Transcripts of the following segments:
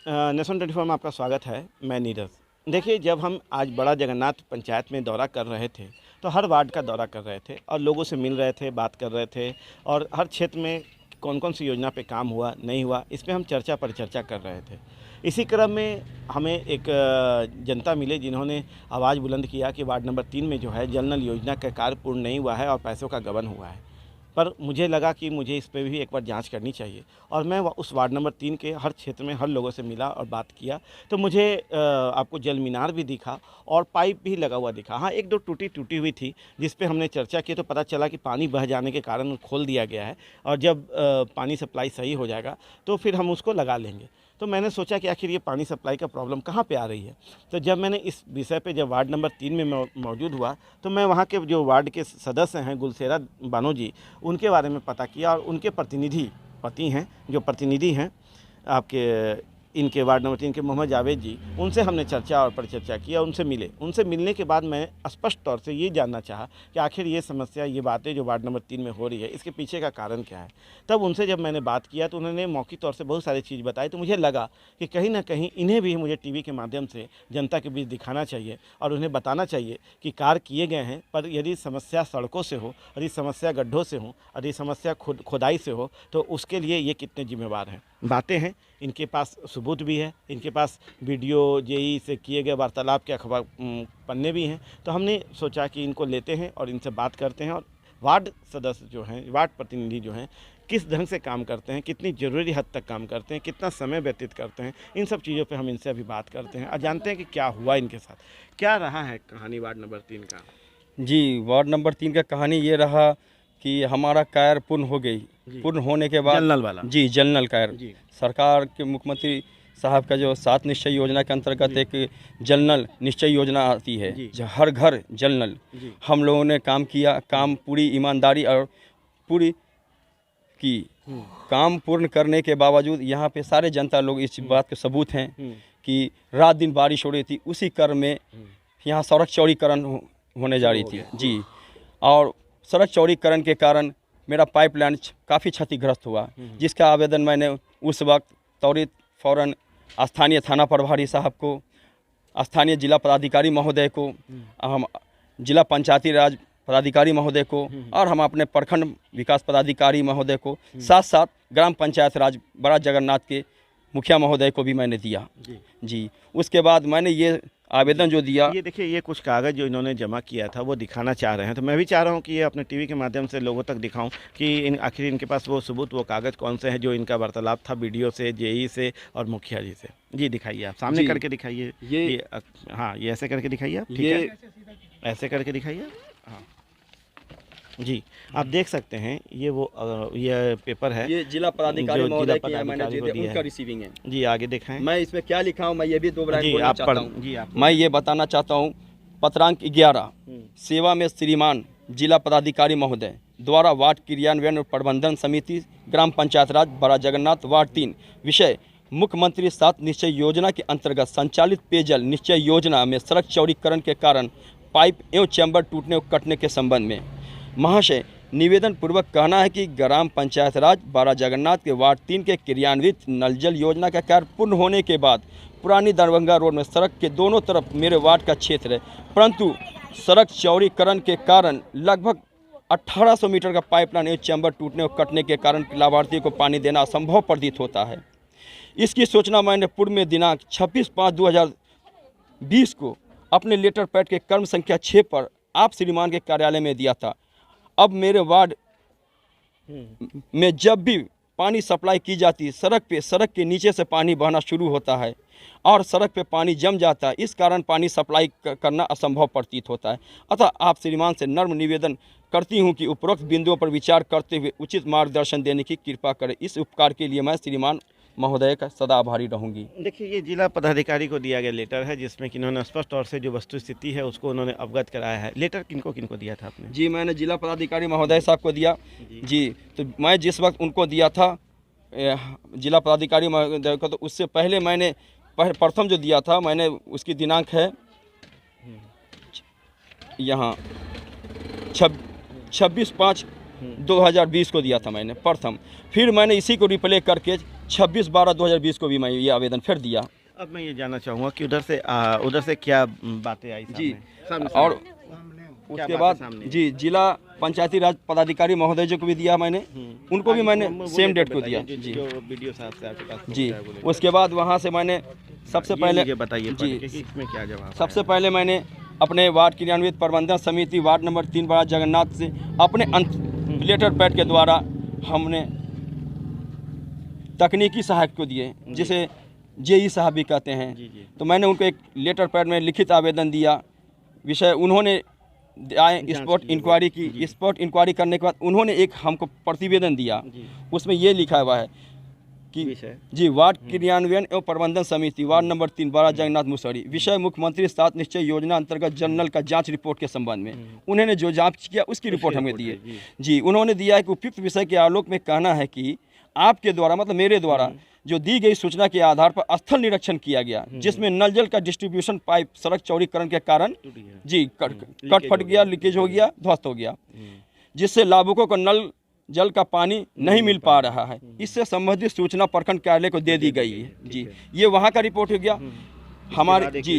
Nation 24 में आपका स्वागत है। मैं नीरज। देखिए, जब हम आज बड़ा जगन्नाथ पंचायत में दौरा कर रहे थे तो हर वार्ड का दौरा कर रहे थे और लोगों से मिल रहे थे, बात कर रहे थे और हर क्षेत्र में कौन कौन सी योजना पे काम हुआ, नहीं हुआ, इस पे हम चर्चा परिचर्चा कर रहे थे। इसी क्रम में हमें एक जनता मिले जिन्होंने आवाज़ बुलंद किया कि वार्ड नंबर 3 में जो है जल नल योजना का कार्य पूर्ण नहीं हुआ है और पैसों का गबन हुआ है। पर मुझे लगा कि मुझे इस पे भी एक बार जांच करनी चाहिए और मैं उस वार्ड नंबर 3 के हर क्षेत्र में हर लोगों से मिला और बात किया तो मुझे आपको जल मीनार भी दिखा और पाइप भी लगा हुआ दिखा। हाँ, एक दो टूटी हुई थी जिस पे हमने चर्चा की तो पता चला कि पानी बह जाने के कारण खोल दिया गया है और जब पानी सप्लाई सही हो जाएगा तो फिर हम उसको लगा लेंगे। तो मैंने सोचा कि आखिर ये पानी सप्लाई का प्रॉब्लम कहाँ पे आ रही है। तो जब मैंने इस विषय पे जब वार्ड नंबर 3 में मौजूद हुआ तो मैं वहाँ के जो वार्ड के सदस्य हैं गुलसेरा बानो जी, उनके बारे में पता किया और उनके प्रतिनिधि पति हैं जो प्रतिनिधि हैं आपके इनके वार्ड नंबर 3 के मोहम्मद जावेद जी, उनसे हमने चर्चा और परिचर्चा किया, उनसे मिले। उनसे मिलने के बाद मैं स्पष्ट तौर से ये जानना चाहा कि आखिर ये समस्या, ये बातें जो वार्ड नंबर 3 में हो रही है, इसके पीछे का कारण क्या है। तब उनसे जब मैंने बात किया तो उन्होंने मौखिक तौर से बहुत सारी चीज़ बताई। तो मुझे लगा कि कहीं ना कहीं इन्हें भी मुझे टीवी के माध्यम से जनता के बीच दिखाना चाहिए और उन्हें बताना चाहिए कि कार्य किए गए हैं, पर यदि समस्या सड़कों से हो, यदि समस्या गड्ढों से हो, यदि समस्या खुदाई से हो तो उसके लिए ये कितने जिम्मेवार हैं। बातें हैं, इनके पास सबूत भी है, इनके पास वीडियो जेई से किए गए वार्तालाप के अखबार पन्ने भी हैं। तो हमने सोचा कि इनको लेते हैं और इनसे बात करते हैं और वार्ड सदस्य जो हैं, वार्ड प्रतिनिधि जो हैं, किस ढंग से काम करते हैं, कितनी ज़रूरी हद तक काम करते हैं, कितना समय व्यतीत करते हैं, इन सब चीज़ों पे हम इनसे अभी बात करते हैं और जानते हैं कि क्या हुआ इनके साथ, क्या रहा है कहानी वार्ड नंबर 3 का। जी, वार्ड नंबर 3 का कहानी ये रहा कि हमारा कायर पूर्ण हो गई। पूर्ण होने के बाद जल नल वाला जी, जल नल कायर जी। सरकार के मुख्यमंत्री साहब का जो 7 निश्चय योजना के अंतर्गत एक जल नल निश्चय योजना आती है, जो हर घर जल नल। हम लोगों ने काम किया, काम पूरी ईमानदारी और पूरी की। काम पूर्ण करने के बावजूद यहाँ पे सारे जनता लोग इस बात के सबूत हैं कि रात दिन बारिश हो रही थी, उसी क्रम में यहाँ सड़क चौड़ीकरण होने जा रही थी जी। और सड़क चौड़ीकरण के कारण मेरा पाइपलाइन काफ़ी क्षतिग्रस्त हुआ, जिसका आवेदन मैंने उस वक्त त्वरित फ़ौरन स्थानीय थाना प्रभारी साहब को, स्थानीय जिला पदाधिकारी महोदय को, हम जिला पंचायती राज पदाधिकारी महोदय को और हम अपने प्रखंड विकास पदाधिकारी महोदय को, साथ साथ ग्राम पंचायत राज बड़ा जगन्नाथ के मुखिया महोदय को भी मैंने दिया जी। उसके बाद मैंने ये आवेदन जो दिया, ये देखिए, ये कुछ कागज़ जो इन्होंने जमा किया था वो दिखाना चाह रहे हैं। तो मैं भी चाह रहा हूँ कि ये अपने टीवी के माध्यम से लोगों तक दिखाऊं कि आखिर इनके पास वो सबूत, वो कागज़ कौन से हैं जो इनका वार्तालाप था वीडियो से, जेई से और मुखिया जी से। जी दिखाइए, आप सामने करके दिखाइए। ये हाँ, ये ऐसे करके दिखाइए आप, ठीक है, ऐसे करके दिखाइए। हाँ जी, आप देख सकते हैं ये वो ये पेपर है, ये जिला पदाधिकारी महोदय की मैंने उनका रिसीविंग है जी। आगे दिखाएं। मैं इसमें क्या लिखा हूँ मैं ये भी दोबारा बोलना आप चाहता हूँ जी। मैं ये बताना चाहता हूँ, पत्रांक 11 सेवा में श्रीमान जिला पदाधिकारी महोदय द्वारा वार्ड क्रियान्वयन और प्रबंधन समिति ग्राम पंचायत राज बड़ा जगन्नाथ वार्ड 3, विषय मुख्यमंत्री 7 निश्चय योजना के अंतर्गत संचालित पेयजल निश्चय योजना में सड़क चौड़ीकरण के कारण पाइप एवं चैम्बर टूटने और कटने के संबंध में महाशय निवेदन पूर्वक कहना है कि ग्राम पंचायत राज बारा जगन्नाथ के वार्ड 3 के क्रियान्वित नल जल योजना का कार्य पूर्ण होने के बाद पुरानी दरभंगा रोड में सड़क के दोनों तरफ मेरे वार्ड का क्षेत्र है, परंतु सड़क चौड़ीकरण के कारण लगभग 1800 मीटर का पाइपलाइन एवं चैम्बर टूटने और कटने के कारण लाभार्थी को पानी देना असंभव प्रतीत होता है। इसकी सूचना मैंने पूर्व में दिनांक 26/5/2020 को अपने लेटर पैड के क्रम संख्या 6 पर आप श्रीमान के कार्यालय में दिया था। अब मेरे वार्ड में जब भी पानी सप्लाई की जाती है, सड़क के नीचे से पानी बहना शुरू होता है और सड़क पे पानी जम जाता है, इस कारण पानी सप्लाई करना असंभव प्रतीत होता है। अतः आप श्रीमान से नम्र निवेदन करती हूं कि उपरोक्त बिंदुओं पर विचार करते हुए उचित मार्गदर्शन देने की कृपा करें। इस उपकार के लिए मैं श्रीमान महोदय का सदा आभारी रहूंगी। देखिए, ये जिला पदाधिकारी को दिया गया लेटर है जिसमें कि इन्होंने स्पष्ट तौर से जो वस्तु स्थिति है उसको उन्होंने अवगत कराया है। लेटर किनको किनको दिया था आपने? जी, मैंने जिला पदाधिकारी महोदय साहब को दिया जी। तो मैं जिस वक्त उनको दिया था जिला पदाधिकारी महोदय को, तो उससे पहले मैंने प्रथम जो दिया था मैंने उसकी दिनांक है यहाँ 26/5 2020 को दिया था मैंने प्रथम, फिर मैंने इसी को रिप्ले करके 26/12/2020 को भी मैं ये आवेदन फिर दिया। अब मैं ये जानना चाहूँगा कि उधर से क्या बातें आई जी, सामने? और क्या उसके बात बाद है सामने? जी जिला पंचायती राज पदाधिकारी महोदय जी को भी दिया मैंने, उनको भी मैंने सेम डेट को दिया। जी जो वीडियो साहब से आपके पास जी, पहुंचा है, बोले। उसके बाद वहाँ से मैंने सबसे ये पहले मुझे बताइए जी पढ़ के कि इसमें क्या जवाब सबसे पहले मैंने अपने वार्ड क्रियान्वित प्रबंधन समिति वार्ड नंबर 3 बड़ा जगन्नाथ से अपने लेटर पैड के द्वारा हमने तकनीकी सहायक को दिए, जिसे जेई साहब भी कहते हैं। जी जी तो मैंने उनको एक लेटर पैड में लिखित आवेदन दिया, विषय उन्होंने आए स्पॉट इंक्वायरी की। स्पॉट इंक्वायरी करने के बाद उन्होंने एक हमको प्रतिवेदन दिया, जी उसमें ये लिखा हुआ है कि विषय जी वार्ड क्रियान्वयन एवं प्रबंधन समिति वार्ड नंबर 3 बड़ा जगन्नाथ मुसहरी, विषय मुख्यमंत्री 7 निश्चय योजना अंतर्गत जल नल का जांच रिपोर्ट के संबंध में उन्होंने जो जांच किया उसकी रिपोर्ट हमें दी है। जी, उन्होंने दिया है कि उपयुक्त विषय के आलोक में कहना है कि आपके द्वारा मतलब मेरे द्वारा जो दी गई सूचना के आधार पर स्थल निरीक्षण किया गया, जिसमें नल जल का डिस्ट्रीब्यूशन पाइप सड़क चौड़ीकरण के कारण जी कट फट गया, लीकेज हो गया, ध्वस्त हो गया, जिससे लाभुकों को नल जल का पानी नहीं मिल पा रहा है। इससे संबंधित सूचना प्रखंड कार्यालय को दे दी गई है। जी, ये वहाँ का रिपोर्ट हो गया हमारे। जी,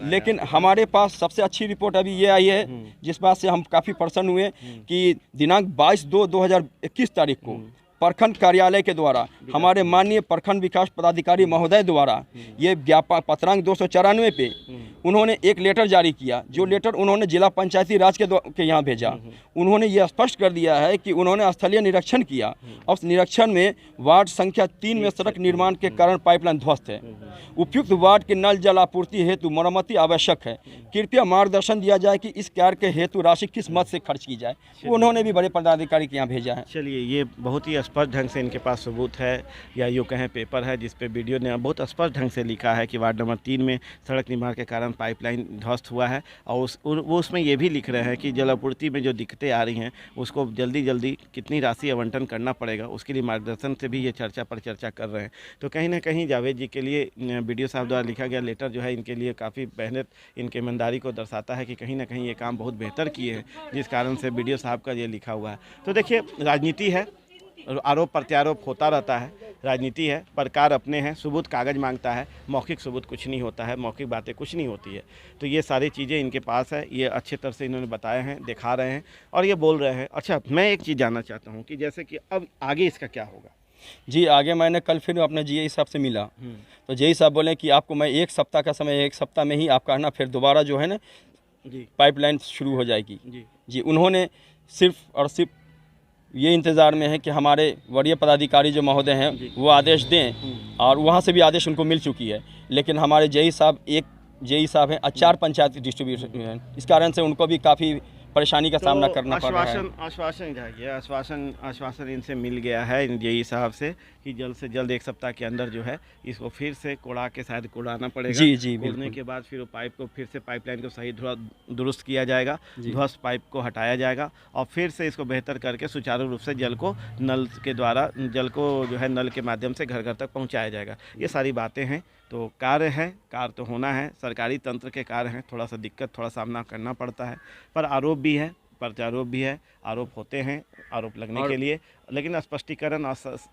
लेकिन हमारे पास सबसे अच्छी रिपोर्ट अभी ये आई है, जिस बात से हम काफ़ी प्रसन्न हुए कि दिनांक 22/2/2021 तारीख को प्रखंड कार्यालय के द्वारा हमारे माननीय प्रखंड विकास पदाधिकारी महोदय द्वारा ये ज्ञापन पत्रांक 294 पे उन्होंने एक लेटर जारी किया, जो लेटर उन्होंने जिला पंचायती राज के यहाँ भेजा। उन्होंने ये स्पष्ट कर दिया है कि उन्होंने स्थलीय निरीक्षण किया और उस निरीक्षण में वार्ड संख्या 3 में सड़क निर्माण के कारण पाइपलाइन ध्वस्त है। उपयुक्त वार्ड के नल जल आपूर्ति हेतु मरम्मति आवश्यक है। कृपया मार्गदर्शन दिया जाए कि इस कार्य के हेतु राशि किस मद से खर्च की जाए। उन्होंने भी बड़े पदाधिकारी के यहाँ भेजा है। चलिए, ये बहुत ही स्पष्ट ढंग से इनके पास सबूत है, या यूँ कहें पेपर है, जिस पे वीडियो ने बहुत स्पष्ट ढंग से लिखा है कि वार्ड नंबर 3 में सड़क निर्माण के कारण पाइपलाइन ध्वस्त हुआ है। और वो उसमें ये भी लिख रहे हैं कि जल आपूर्ति में जो दिक्कतें आ रही हैं उसको जल्दी कितनी राशि आवंटन करना पड़ेगा, उसके लिए मार्गदर्शन से भी ये चर्चा कर रहे हैं। तो कहीं ना कहीं जावेद जी के लिए वीडियो साहब द्वारा लिखा गया लेटर जो है इनके लिए काफ़ी मेहनत, इनकी ईमानदारी को दर्शाता है कि कहीं ना कहीं ये काम बहुत बेहतर किए हैं, जिस कारण से वीडियो साहब का ये लिखा हुआ है। तो देखिए, राजनीति है, आरोप प्रत्यारोप होता रहता है, राजनीति है, प्रकार अपने हैं, सबूत कागज़ मांगता है, मौखिक सबूत कुछ नहीं होता है, मौखिक बातें कुछ नहीं होती है। तो ये सारी चीज़ें इनके पास है, ये अच्छे तरह से इन्होंने बताए हैं, दिखा रहे हैं और ये बोल रहे हैं। अच्छा, मैं एक चीज़ जानना चाहता हूँ कि जैसे कि अब आगे इसका क्या होगा? जी, आगे मैंने कल फिर अपने जेई साहब से मिला, तो जेई साहब बोले कि आपको मैं 1 सप्ताह का समय, 1 सप्ताह में ही आपका ना फिर दोबारा जो है ना जी पाइपलाइन शुरू हो जाएगी। जी जी, उन्होंने सिर्फ और सिर्फ ये इंतज़ार में है कि हमारे वरीय पदाधिकारी जो महोदय हैं वो आदेश दें, और वहाँ से भी आदेश उनको मिल चुकी है। लेकिन हमारे जेई साहब एक जेई साहब हैं 4 पंचायत डिस्ट्रीब्यूशन हैं, इस कारण से उनको भी काफ़ी परेशानी का सामना करना पड़ रहा है। आश्वासन इनसे मिल गया है इन जेई साहब से कि जल्द से जल्द 1 सप्ताह के अंदर जो है इसको फिर से कोड़ा के शायद कोड़ाना पड़ेगा। जी, कोड़ने बिल्कुल। के बाद फिर वो पाइप को फिर से पाइपलाइन को सही दुरुस्त किया जाएगा, ध्वस्त पाइप को हटाया जाएगा और फिर से इसको बेहतर करके सुचारू रूप से जल को नल के द्वारा जल को जो है नल के माध्यम से घर घर तक पहुँचाया जाएगा। ये सारी बातें हैं। तो कार्य है, कार्य तो होना है, सरकारी तंत्र के कार्य हैं, थोड़ा सा दिक्कत, थोड़ा सामना करना पड़ता है, पर आरोप भी है, प्रत्यारोप भी है, आरोप होते हैं आरोप लगने के लिए, लेकिन स्पष्टीकरण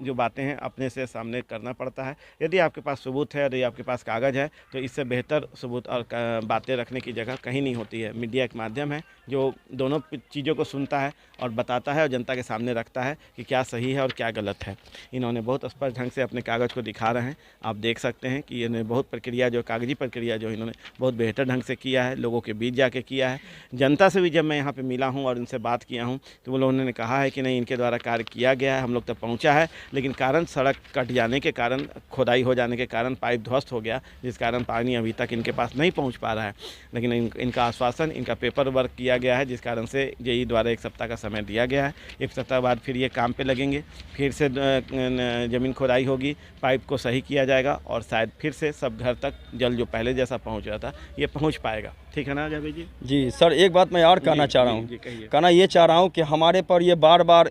जो बातें हैं अपने से सामने करना पड़ता है। यदि आपके पास सबूत है, यदि आपके पास कागज़ है, तो इससे बेहतर सबूत और बातें रखने की जगह कहीं नहीं होती है। मीडिया एक माध्यम है जो दोनों चीज़ों को सुनता है और बताता है और जनता के सामने रखता है कि क्या सही है और क्या गलत है। इन्होंने बहुत स्पष्ट ढंग से अपने कागज़ को दिखा रहे हैं, आप देख सकते हैं कि इन्होंने बहुत प्रक्रिया जो कागजी प्रक्रिया जो इन्होंने बहुत बेहतर ढंग से किया है, लोगों के बीच जाके किया है। जनता से भी जब मैं यहाँ पर मिला हूँ और इनसे बात किया हूँ तो वो लोगों ने कहा है कि नहीं, इनके द्वारा कार्य किया गया है, हम लोग तक पहुंचा है, लेकिन कारण सड़क कट जाने के कारण, खुदाई हो जाने के कारण पाइप ध्वस्त हो गया, जिस कारण पानी अभी तक इनके पास नहीं पहुंच पा रहा है। लेकिन इनका आश्वासन, इनका पेपर वर्क किया गया है, जिस कारण से जेई द्वारा 1 सप्ताह का समय दिया गया है। 1 सप्ताह बाद फिर ये काम पे लगेंगे, फिर से ज़मीन खुदाई होगी, पाइप को सही किया जाएगा और शायद फिर से सब घर तक जल जो पहले जैसा पहुँच रहा था ये पहुँच पाएगा। ठीक है ना जावेद जी? जी सर, एक बात मैं और कहना चाह रहा हूँ, कहना ये चाह रहा हूँ कि हमारे पर ये बार बार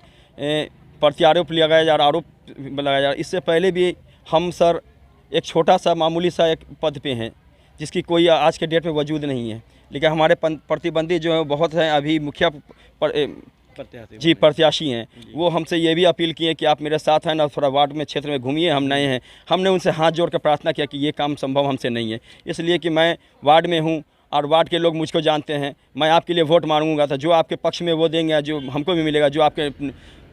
प्रत्यारोप लगाया जा रहा, आरोप लगाया जा रहा। इससे पहले भी हम सर एक छोटा सा मामूली सा एक पद पे हैं जिसकी कोई आज के डेट में वजूद नहीं है, लेकिन हमारे प्रतिबंधी जो है बहुत हैं। अभी मुखिया प्रत्याशी जी प्रत्याशी हैं, वो हमसे ये भी अपील किए कि आप मेरे साथ हैं ना, थोड़ा वार्ड में क्षेत्र में घूमिए, हम नए हैं। हमने उनसे हाथ जोड़ कर प्रार्थना किया कि ये काम संभव हमसे नहीं है, इसलिए कि मैं वार्ड में हूँ और वार्ड के लोग मुझको जानते हैं। मैं आपके लिए वोट मांगूंगा, तो जो आपके पक्ष में वो देंगे, जो हमको भी मिलेगा, जो आपके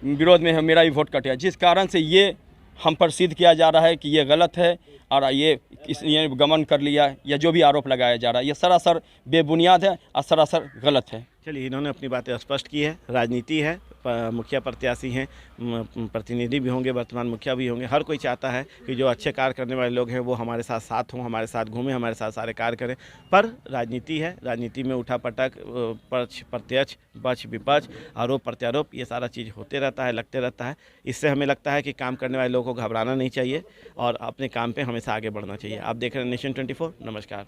विरोध में है मेरा भी वोट कटेगा। जिस कारण से ये हम पर सिद्ध किया जा रहा है कि ये गलत है और ये गमन कर लिया, या जो भी आरोप लगाया जा रहा है ये सरासर बेबुनियाद है और सरासर गलत है। चलिए, इन्होंने अपनी बातें स्पष्ट की है। राजनीति है, मुखिया प्रत्याशी हैं, प्रतिनिधि भी होंगे, वर्तमान मुखिया भी होंगे। हर कोई चाहता है कि जो अच्छे कार्य करने वाले लोग हैं वो हमारे साथ साथ हों, हमारे साथ घूमें, हमारे साथ सारे कार्य करें। पर राजनीति है, राजनीति में उठापटक, पक्ष प्रत्यक्ष, पक्ष विपक्ष, आरोप प्रत्यारोप, ये सारा चीज़ होते रहता है, लगते रहता है। इससे हमें लगता है कि काम करने वाले लोगों को घबराना नहीं चाहिए और अपने काम पर हमेशा आगे बढ़ना चाहिए। आप देख रहे हैं नेशन 24। नमस्कार।